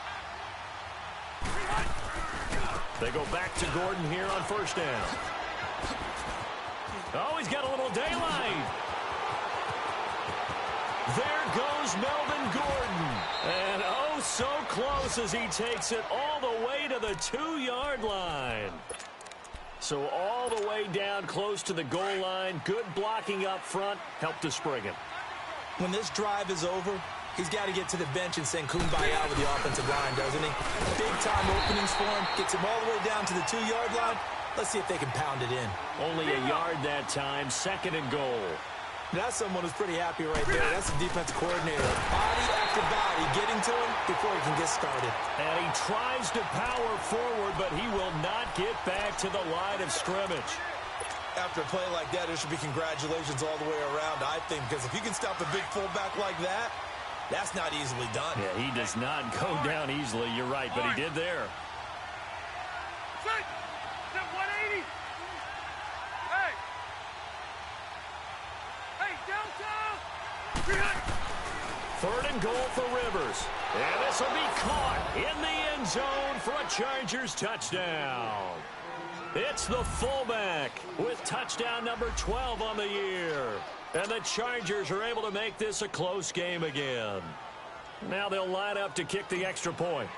They go back to Gordon here on first down. Oh, he's got a little daylight. There goes Melvin Gordon. And oh, so close as he takes it all the way to the 2-yard line. So all the way down close to the goal line. Good blocking up front. Helped to spring him. When this drive is over, he's got to get to the bench and sing kumbaya with the offensive line, doesn't he? Big-time openings for him. Gets him all the way down to the 2-yard line. Let's see if they can pound it in. Only a yard that time. 2nd and goal. That's someone who's pretty happy right there. That's the defensive coordinator. Body after body getting to him before he can get started. And he tries to power forward, but he will not get back to the line of scrimmage. After a play like that, there should be congratulations all the way around, I think, because if you can stop a big fullback like that, that's not easily done. Yeah, he does not go down easily. You're right, but he did there. Set 180. Hey. Hey, downtown. 3rd and goal for Rivers. And this will be caught in the end zone for a Chargers touchdown. It's the fullback with touchdown number 12 on the year. And the Chargers are able to make this a close game again. Now they'll line up to kick the extra point.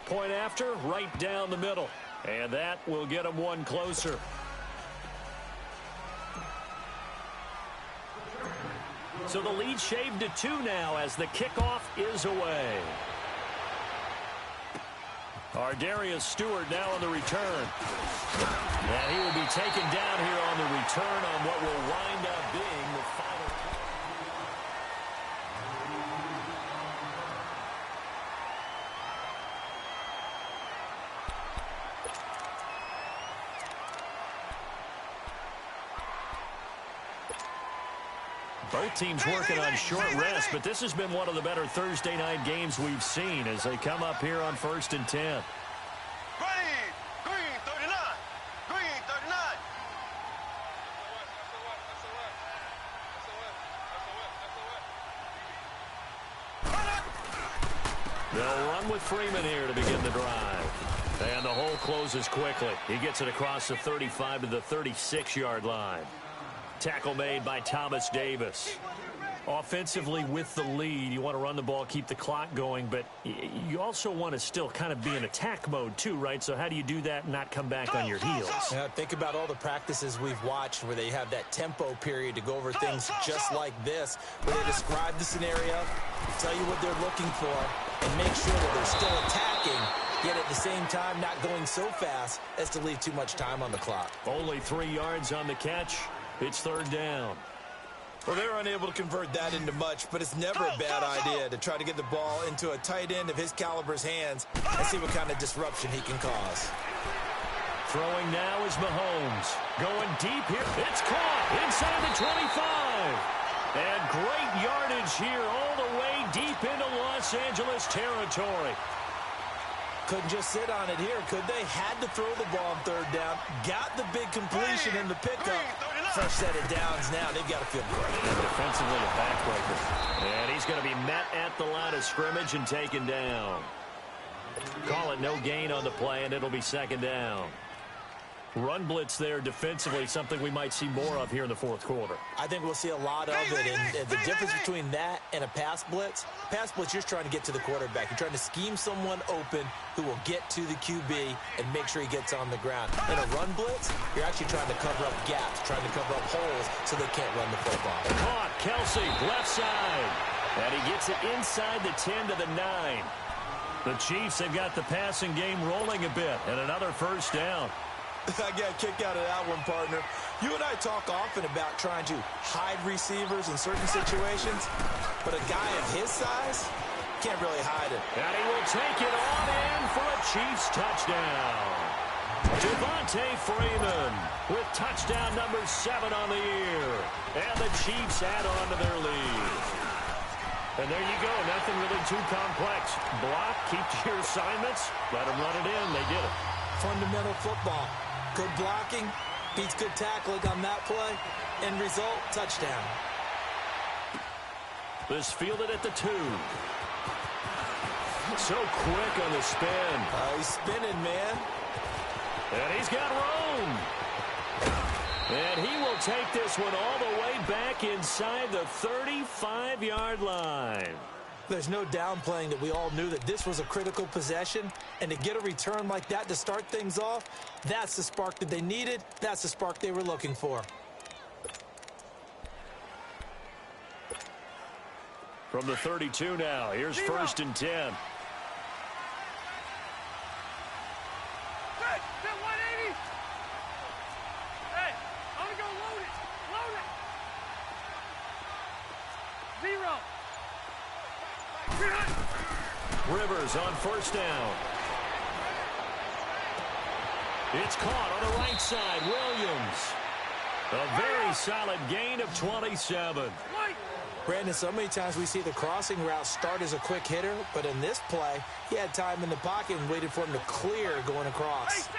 Point after, right down the middle. And that will get them one closer. So the lead shaved to 2 now as the kickoff is away. Darius Stewart now on the return. And he will be taken down here on the return on what will wind up being the final. 'Both teams working on short rest, but this has been one of the better Thursday night games we've seen as they come up here on 1st and 10. Green 39. Green 39. They'll run with Freeman here to begin the drive. And the hole closes quickly. He gets it across the 35 to the 36-yard line. Tackle made by Thomas Davis. Offensively with the lead, you want to run the ball, keep the clock going, but you also want to still kind of be in attack mode too, right? So how do you do that and not come back on your heels? Yeah, think about all the practices we've watched where they have that tempo period to go over things just like this, where they describe the scenario, tell you what they're looking for, and make sure that they're still attacking, yet at the same time not going so fast as to leave too much time on the clock. Only 3 yards on the catch. It's 3rd down. Well, they're unable to convert that into much, but it's never a bad idea to try to get the ball into a tight end of his caliber's hands and see what kind of disruption he can cause. Throwing now is Mahomes. Going deep here. It's caught inside the 25. And great yardage here all the way deep into Los Angeles territory. Couldn't just sit on it here, could they? Had to throw the ball on 3rd down. Got the big completion in the pickup. Fresh set of downs now. They've got to feel great. And defensively a backbreaker. And he's going to be met at the line of scrimmage and taken down. Call it no gain on the play, and it'll be 2nd down. Run blitz there defensively, something we might see more of here in the 4th quarter. I think we'll see a lot of it, and the difference between that and a pass blitz, you're just trying to get to the quarterback. You're trying to scheme someone open who will get to the QB and make sure he gets on the ground. In a run blitz, you're actually trying to cover up gaps, trying to cover up holes so they can't run the football. Caught, Kelsey, left side. And he gets it inside the 10 to the 9. The Chiefs have got the passing game rolling a bit, and another 1st down. I got a kick out of that one, partner. You and I talk often about trying to hide receivers in certain situations, but a guy of his size can't really hide it. And he will take it on in for a Chiefs touchdown. Devontae Freeman with touchdown number 7 on the year. And the Chiefs add on to their lead. And there you go. Nothing really too complex. Block, keep to your assignments, let them run it in. They did it. Fundamental football. Good blocking beats good tackling on that play. End result, touchdown. This fielded at the 2. So quick on the spin. He's spinning, man. And he's got room. And he will take this one all the way back inside the 35-yard line. There's no downplaying that we all knew that this was a critical possession. And to get a return like that to start things off, that's the spark that they needed. That's the spark they were looking for. From the 32 now, here's 1st and 10. Set 180. Hey, I'm going to go load it. Load it. 0. Rivers on 1st down. It's caught on the right side. Williams. A very solid gain of 27. Brandon, so many times we see the crossing route start as a quick hitter, but in this play, he had time in the pocket and waited for him to clear going across. Hey,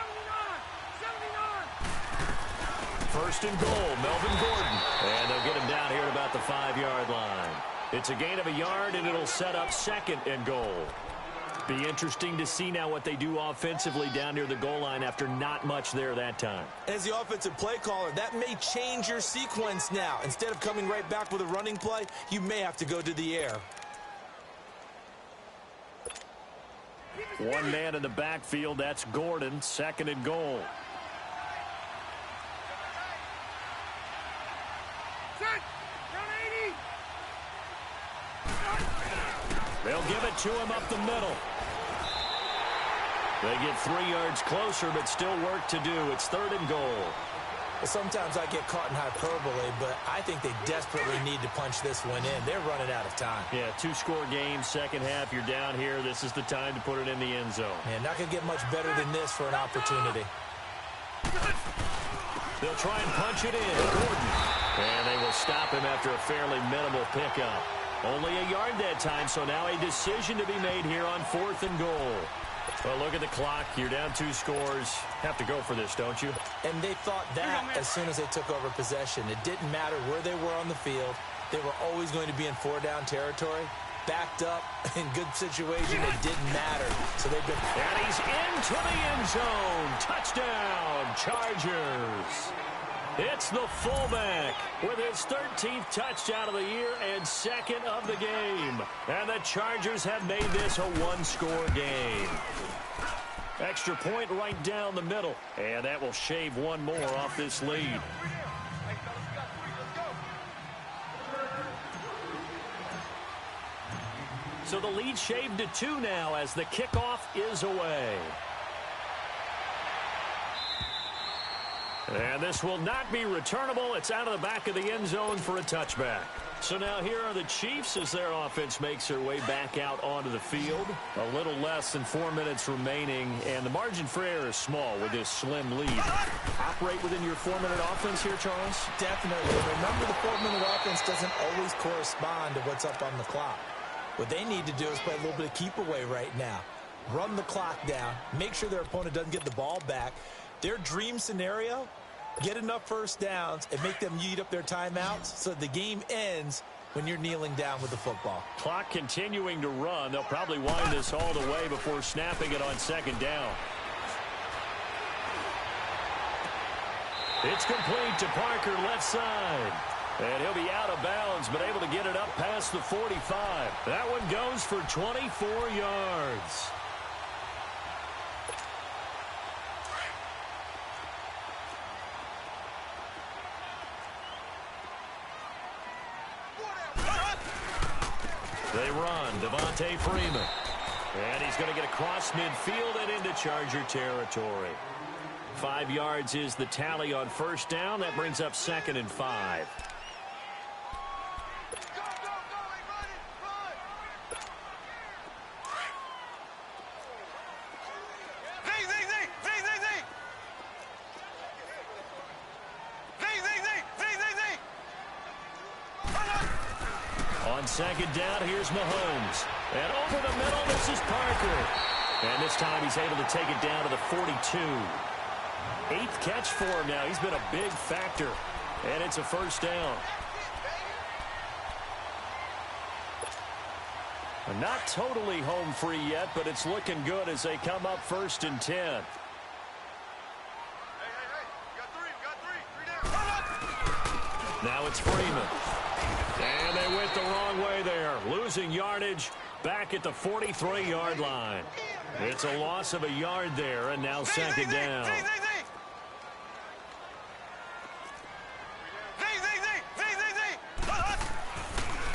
79. 1st and goal, Melvin Gordon. And they'll get him down here at about the 5-yard line. It's a gain of a yard, and it'll set up 2nd and goal. Be interesting to see now what they do offensively down near the goal line after not much there that time. As the offensive play caller, that may change your sequence now. Instead of coming right back with a running play, you may have to go to the air. One man in the backfield, that's Gordon, 2nd and goal. Set. 180. They'll give it to him up the middle. They get 3 yards closer, but still work to do. It's 3rd and goal. Sometimes I get caught in hyperbole, but I think they desperately need to punch this one in. They're running out of time. Yeah, 2-score game, second half. You're down here. This is the time to put it in the end zone. Man, not going to get much better than this for an opportunity. They'll try and punch it in. Gordon. And they will stop him after a fairly minimal pickup. Only a yard that time, so now a decision to be made here on 4th and goal. Well, look at the clock. You're down 2 scores. Have to go for this, don't you? And they thought that as soon as they took over possession. It didn't matter where they were on the field. They were always going to be in 4-down territory. Backed up, in good situation, it didn't matter. So they've been... And he's into the end zone. Touchdown, Chargers. It's the fullback with his 13th touchdown of the year and 2nd of the game. And the Chargers have made this a 1-score game. Extra point right down the middle. And that will shave 1 more off this lead. So the lead shaved to 2 now as the kickoff is away. And this will not be returnable. It's out of the back of the end zone for a touchback. So now here are the Chiefs as their offense makes their way back out onto the field. A little less than 4 minutes remaining, and the margin for error is small with this slim lead. Operate within your 4-minute offense here, Charles? Definitely. Remember, the 4-minute offense doesn't always correspond to what's up on the clock. What they need to do is play a little bit of keep away right now. Run the clock down. Make sure their opponent doesn't get the ball back. Their dream scenario, get enough first downs and make them eat up their timeouts so the game ends when you're kneeling down with the football. Clock continuing to run. They'll probably wind this all the way before snapping it on 2nd down. It's complete to Parker, left side. And he'll be out of bounds, but able to get it up past the 45. That one goes for 24 yards. They run, Devontae Freeman. And he's going to get across midfield and into Charger territory. 5 yards is the tally on 1st down. That brings up 2nd and 5. On second down, here's Mahomes. And over the middle, this is Parker. And this time he's able to take it down to the 42. 8th catch for him now. He's been a big factor. And it's a first down. Not totally home free yet, but it's looking good as they come up 1st and 10. Hey, got three. Now it's Freeman. And they went the wrong way there. Losing yardage back at the 43-yard line. It's a loss of a yard there, and now second down.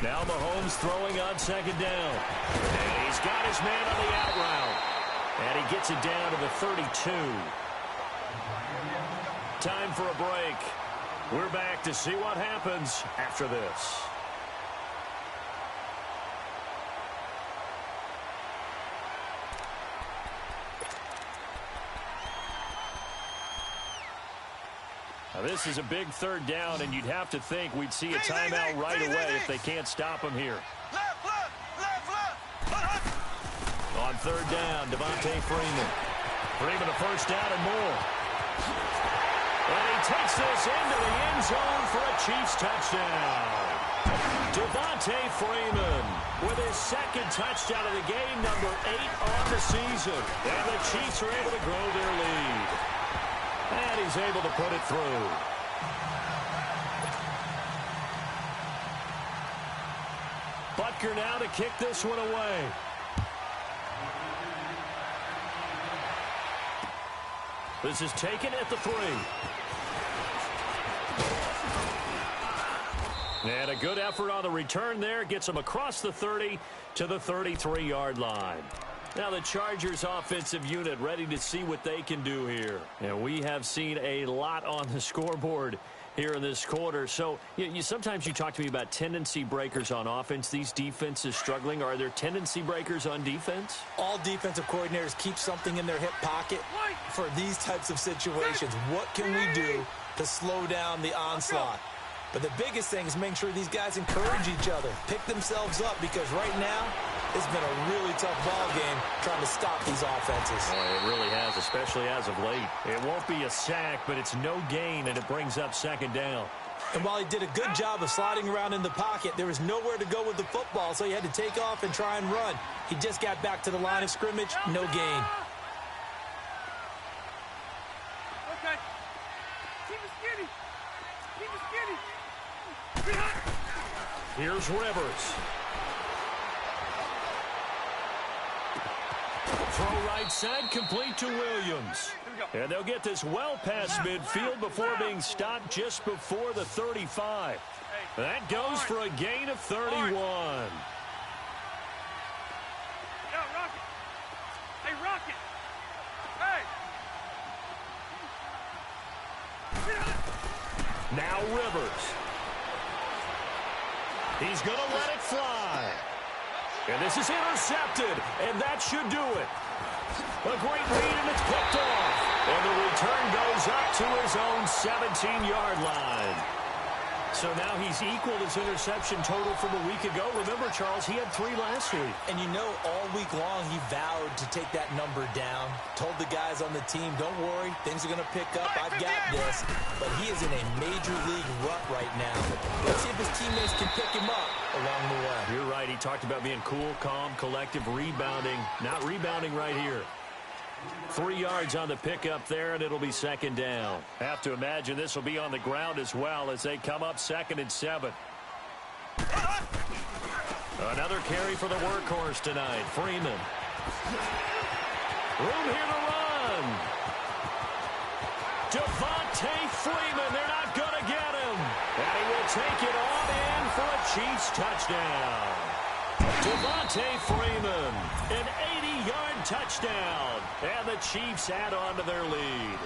Now Mahomes throwing on second down. And he's got his man on the out route. And he gets it down to the 32. Time for a break. We're back to see what happens after this. Now this is a big 3rd down, and you'd have to think we'd see a timeout right away if they can't stop him here. On 3rd down, Devontae Freeman. Freeman a first down and more. And he takes this into the end zone for a Chiefs touchdown. Devontae Freeman with his 2nd touchdown of the game, number 8 on the season. And the Chiefs are able to grow their lead. And he's able to put it through. Butker now to kick this one away. This is taken at the 3. And a good effort on the return there. Gets him across the 30 to the 33-yard line. Now the Chargers offensive unit ready to see what they can do here. And we have seen a lot on the scoreboard here in this quarter. So sometimes you talk to me about tendency breakers on offense. These defenses struggling. Are there tendency breakers on defense? All defensive coordinators keep something in their hip pocket for these types of situations. What can we do to slow down the onslaught? But the biggest thing is making sure these guys encourage each other, pick themselves up, because right now it's been a really tough ball game trying to stop these offenses. Well, it really has, especially as of late. It won't be a sack, but it's no gain, and it brings up second down. And while he did a good job of sliding around in the pocket, there was nowhere to go with the football, so he had to take off and try and run. He just got back to the line of scrimmage, no gain. Okay. Keep it skinny. Keep it skinny. Here's Rivers. Throw right side, complete to Williams. And they'll get this well past midfield before being stopped just before the 35. That goes for a gain of 31. Yeah, Rocket. Hey, Rocket. Hey. Now Rivers. He's going to let it fly. And this is intercepted, and that should do it. A great read, and it's picked off. And the return goes up to his own 17-yard line. So now he's equaled his interception total from a week ago. Remember, Charles, he had 3 last week. And you know, all week long he vowed to take that number down. Told the guys on the team, don't worry, things are going to pick up. I've got this. But he is in a major league rut right now. Let's see if his teammates can pick him up along the way. You're right. He talked about being cool, calm, collective, rebounding. Not rebounding right here. 3 yards on the pickup there, and it'll be second down. Have to imagine this will be on the ground as well as they come up 2nd and 7. Another carry for the workhorse tonight, Freeman. Room here to run. Devontae Freeman, they're not going to get him. And he will take it on in for a Chiefs touchdown. Devontae Freeman, an 80-yard touchdown, and the Chiefs add on to their lead.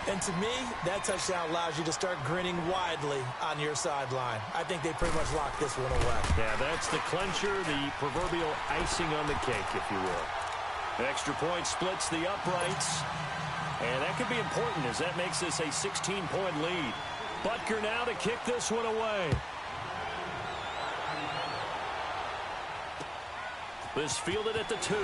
And to me, that touchdown allows you to start grinning widely on your sideline. I think they pretty much locked this one away. Yeah, that's the clincher, the proverbial icing on the cake, if you will. The extra point splits the uprights, and that could be important as that makes this a 16-point lead. Butker now to kick this one away. This fielded at the 2.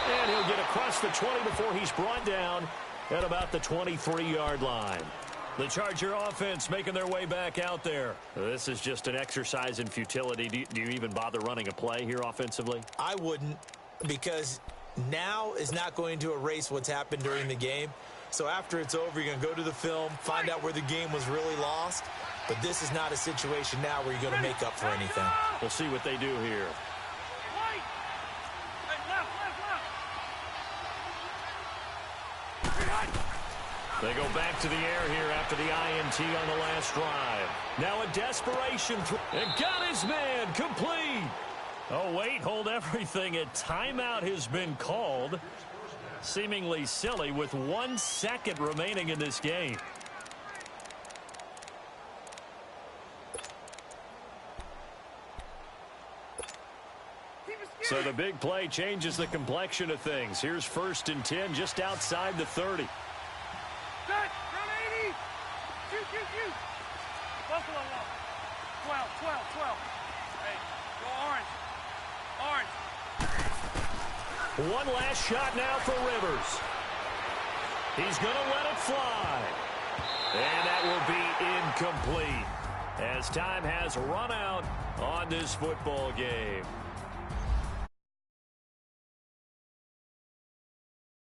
And he'll get across the 20 before he's brought down at about the 23-yard line. The Charger offense making their way back out there. This is just an exercise in futility. Do you even bother running a play here offensively? I wouldn't, because now is not going to erase what's happened during the game. So after it's over, you're going to go to the film, find out where the game was really lost. But this is not a situation now where you're going to make up for anything. We'll see what they do here. They go back to the air here after the INT on the last drive. Now a desperation throw. And got his man complete. Oh, wait, hold everything. A timeout has been called. Seemingly silly with 1 second remaining in this game. So the big play changes the complexion of things. Here's 1st and 10 just outside the 30. Set, run 80. Shoot. Buffalo wall. 12. Hey, go orange. One last shot now for Rivers. He's going to let it fly. And that will be incomplete as time has run out on this football game.